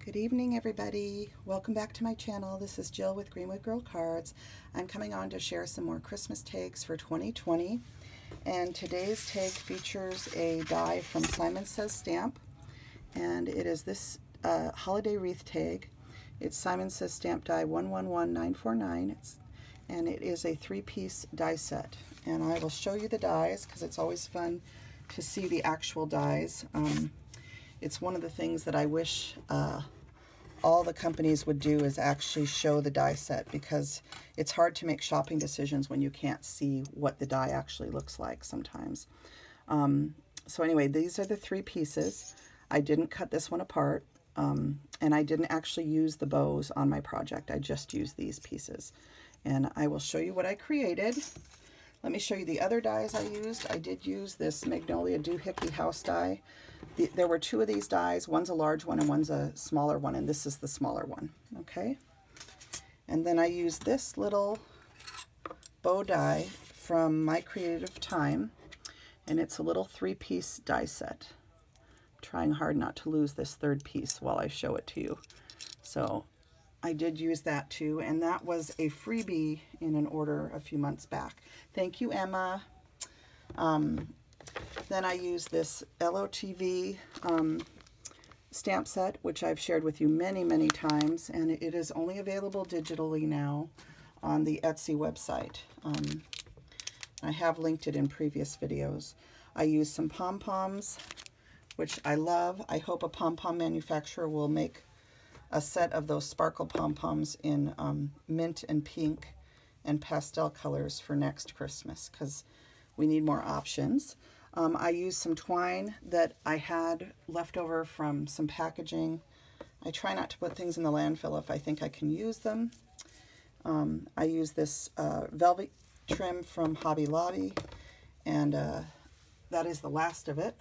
Good evening, everybody. Welcome back to my channel. This is Jill with Greenwood Girl Cards. I'm coming on to share some more Christmas tags for 2020. And today's tag features a die from Simon Says Stamp. And it is this holiday wreath tag. It's Simon Says Stamp die 111949. And it is a 3-piece die set. And I will show you the dies because it's always fun to see the actual dies. It's one of the things that I wish all the companies would do is actually show the die set, because it's hard to make shopping decisions when you can't see what the die actually looks like sometimes. So anyway, these are the 3 pieces. I didn't cut this one apart, and I didn't actually use the bows on my project. I just used these pieces. And I will show you what I created. Let me show you the other dies I used. I did use this Magnolia Doohickey house die. There were 2 of these dies. One's a large one and one's a smaller one, and this is the smaller one, okay? And then I used this little bow die from My Creative Time, and it's a little 3-piece die set. Trying hard not to lose this 3rd piece while I show it to you. So I did use that too, and that was a freebie in an order a few months back. Thank you, Emma. Then I used this LOTV stamp set, which I've shared with you many, many times, and it is only available digitally now on the Etsy website. I have linked it in previous videos. I used some pom-poms, which I love. I hope a pom-pom manufacturer will make a set of those sparkle pom-poms in mint and pink and pastel colors for next Christmas, because we need more options. I used some twine that I had left over from some packaging. I try not to put things in the landfill if I think I can use them. I used this velvet trim from Hobby Lobby, and that is the last of it.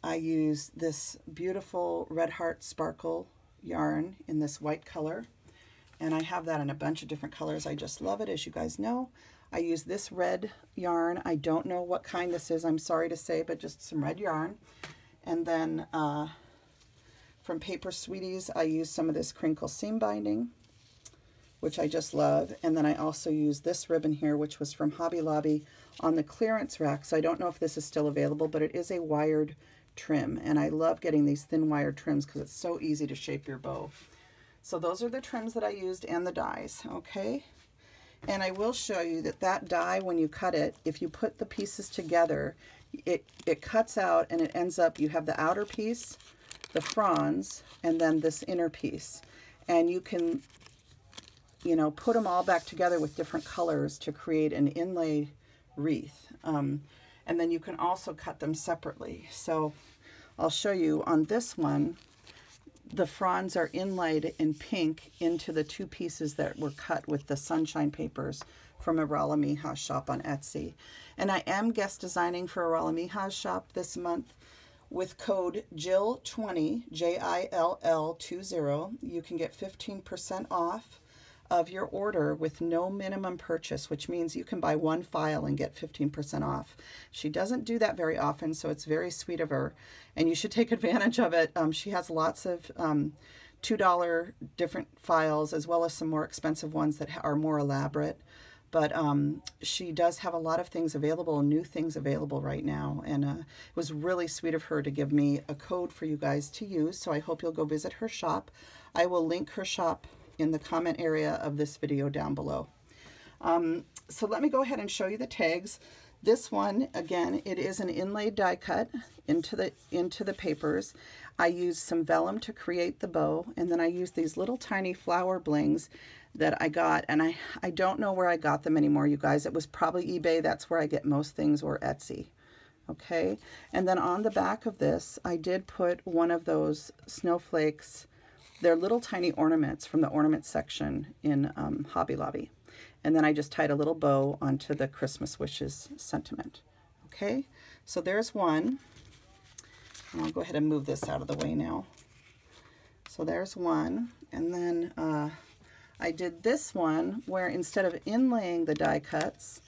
I used this beautiful Red Heart Sparkle yarn in this white color, and I have that in a bunch of different colors. I just love it, as you guys know. I use this red yarn. I don't know what kind this is, I'm sorry to say, but just some red yarn. And then from Paper Sweeties, I use some of this crinkle seam binding, which I just love. And then I also use this ribbon here, which was from Hobby Lobby on the clearance rack. So I don't know if this is still available, but it is a wired trim, and I love getting these thin wired trims because it's so easy to shape your bow. So those are the trims that I used and the dies, okay? And I will show you that that die, when you cut it, if you put the pieces together, it cuts out and it ends up, you have the outer piece, the fronds, and then this inner piece. And you can, you know, put them all back together with different colors to create an inlay wreath. And then you can also cut them separately. So I'll show you on this one, the fronds are inlaid in pink into the 2 pieces that were cut with the sunshine papers from Arala Miha's shop on Etsy. And I am guest designing for Arala Miha's shop this month with code JILL20, JILL20. You can get 15% off of your order with no minimum purchase, which means you can buy 1 file and get 15% off. She doesn't do that very often, so it's very sweet of her, and you should take advantage of it. She has lots of $2 different files, as well as some more expensive ones that are more elaborate. But she does have a lot of things available, new things available right now, and it was really sweet of her to give me a code for you guys to use, so I hope you'll go visit her shop. I will link her shop in the comment area of this video down below. So let me go ahead and show you the tags. This one, again, it is an inlaid die cut into the papers. I used some vellum to create the bow, and then I used these little tiny flower blings that I got, and I don't know where I got them anymore, you guys. It was probably eBay. That's where I get most things, or Etsy. Okay, and then on the back of this, I did put one of those snowflakes. They're little tiny ornaments from the ornament section in Hobby Lobby. And then I just tied a little bow onto the Christmas wishes sentiment. Okay, so there's one. And I'll go ahead and move this out of the way now. So there's one. And then I did this one where instead of inlaying the die cuts,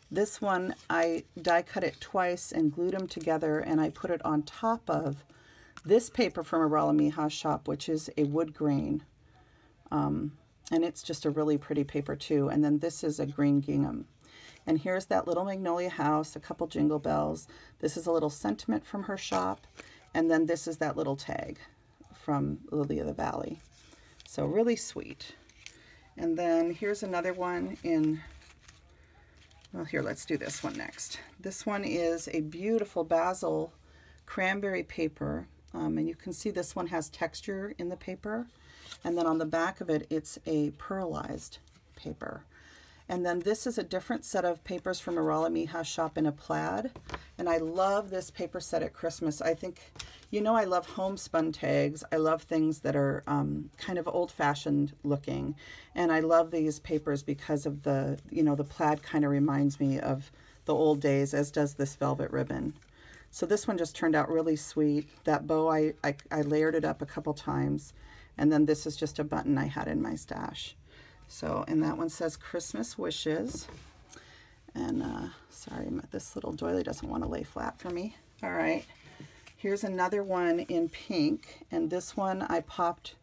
this one I die cut it twice and glued them together, and I put it on top of this paper from Arala Miha's shop, which is a wood grain. And it's just a really pretty paper too. And then this is a green gingham. And here's that little magnolia house, a couple jingle bells. This is a little sentiment from her shop. And then this is that little tag from Lily of the Valley. So really sweet. And then here's another one in, well, here, let's do this one next. This one is a beautiful basil cranberry paper. And you can see this one has texture in the paper. And then on the back of it, it's a pearlized paper. And then this is a different set of papers from Arala Miha's shop in a plaid. And I love this paper set at Christmas. I think, you know, I love homespun tags. I love things that are kind of old-fashioned looking. And I love these papers because of the, you know, the plaid kind of reminds me of the old days, as does this velvet ribbon. So this one just turned out really sweet. That bow, I layered it up a couple times. And then this is just a button I had in my stash. So, and that one says Christmas Wishes. And sorry, this little doily doesn't want to lay flat for me. All right, here's another one in pink. And this one I popped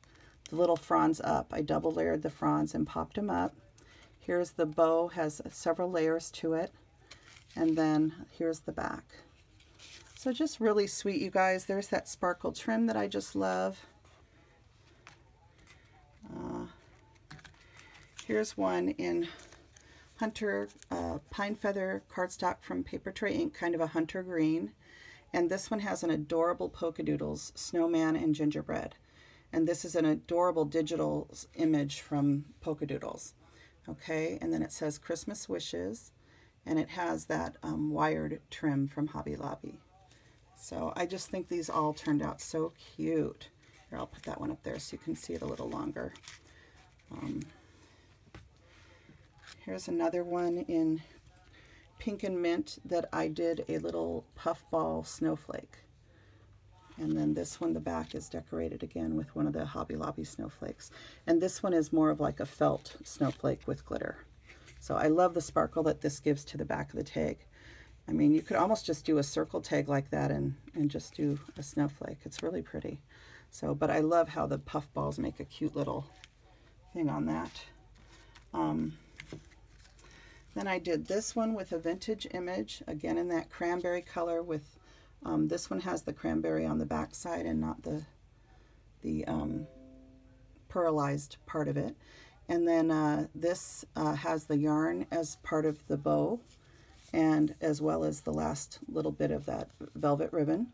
the little fronds up. I double layered the fronds and popped them up. Here's the bow, has several layers to it. And then here's the back. So just really sweet, you guys. There's that sparkle trim that I just love. Here's one in Hunter Pine Feather cardstock from Paper Tray Ink, kind of a hunter green. And this one has an adorable polka doodles, snowman and gingerbread. And this is an adorable digital image from polka doodles. Okay, and then it says Christmas Wishes, and it has that wired trim from Hobby Lobby. So I just think these all turned out so cute. Here, I'll put that one up there so you can see it a little longer. Here's another one in pink and mint that I did a little puffball snowflake. And then this one, the back is decorated again with one of the Hobby Lobby snowflakes. And this one is more of like a felt snowflake with glitter. So I love the sparkle that this gives to the back of the tag. I mean, you could almost just do a circle tag like that and just do a snowflake. It's really pretty. So, but I love how the puff balls make a cute little thing on that. Then I did this one with a vintage image, again in that cranberry color with, this one has the cranberry on the back side and not the pearlized part of it. And then this has the yarn as part of the bow, and as well as the last little bit of that velvet ribbon.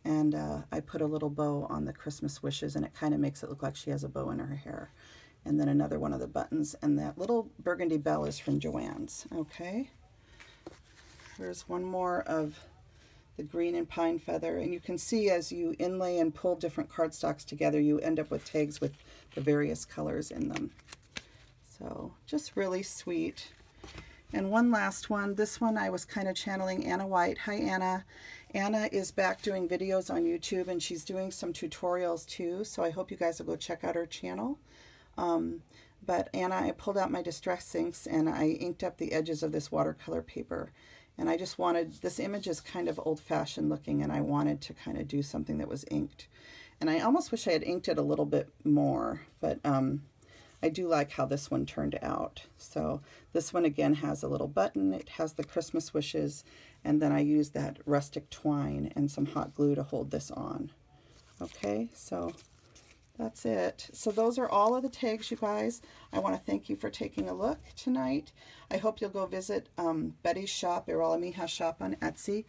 And I put a little bow on the Christmas Wishes, and it kind of makes it look like she has a bow in her hair. And then another one of the buttons, and that little burgundy bell is from Joann's. Okay, here's one more of the green and pine feather, and you can see as you inlay and pull different cardstocks together, you end up with tags with the various colors in them. So just really sweet. And one last one. This one I was kind of channeling Anna White. Hi, Anna. Anna is back doing videos on YouTube, and she's doing some tutorials too, so I hope you guys will go check out her channel. But Anna, I pulled out my distress inks and I inked up the edges of this watercolor paper. And I just wanted, this image is kind of old-fashioned looking, and I wanted to kind of do something that was inked. And I almost wish I had inked it a little bit more, but I do like how this one turned out. So this one again has a little button, it has the Christmas Wishes, and then I used that rustic twine and some hot glue to hold this on. Okay, so that's it. So those are all of the tags, you guys. I want to thank you for taking a look tonight. I hope you'll go visit Betty's shop, Arala Miha's shop on Etsy,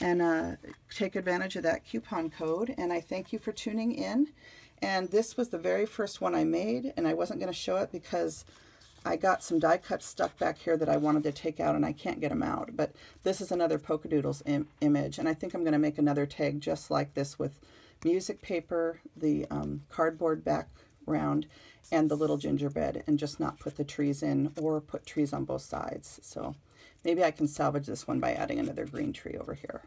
and take advantage of that coupon code. And I thank you for tuning in. And this was the very first one I made, and I wasn't going to show it because I got some die cuts stuck back here that I wanted to take out, and I can't get them out. But this is another Polka Doodles image, and I think I'm going to make another tag just like this with music paper, the cardboard background, and the little gingerbread, and just not put the trees in or put trees on both sides. So maybe I can salvage this one by adding another green tree over here.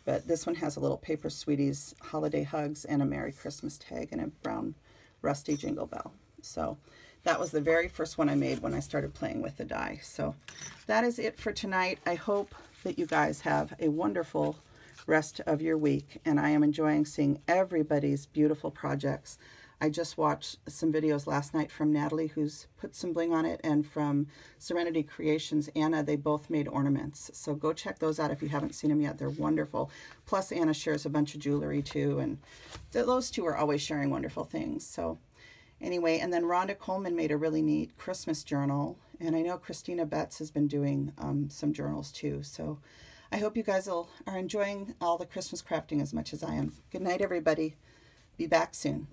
But this one has a little Paper Sweeties holiday hugs and a Merry Christmas tag and a brown rusty jingle bell. So that was the very first one I made when I started playing with the die. So that is it for tonight. I hope that you guys have a wonderful rest of your week. And I am enjoying seeing everybody's beautiful projects. I just watched some videos last night from Natalie, who's put some bling on it, and from Serenity Creations, Anna. They both made ornaments. So go check those out if you haven't seen them yet. They're wonderful. Plus, Anna shares a bunch of jewelry too. And those two are always sharing wonderful things. So anyway, and then Rhonda Coleman made a really neat Christmas journal. And I know Christina Betts has been doing some journals too. So I hope you guys are enjoying all the Christmas crafting as much as I am. Good night, everybody. Be back soon.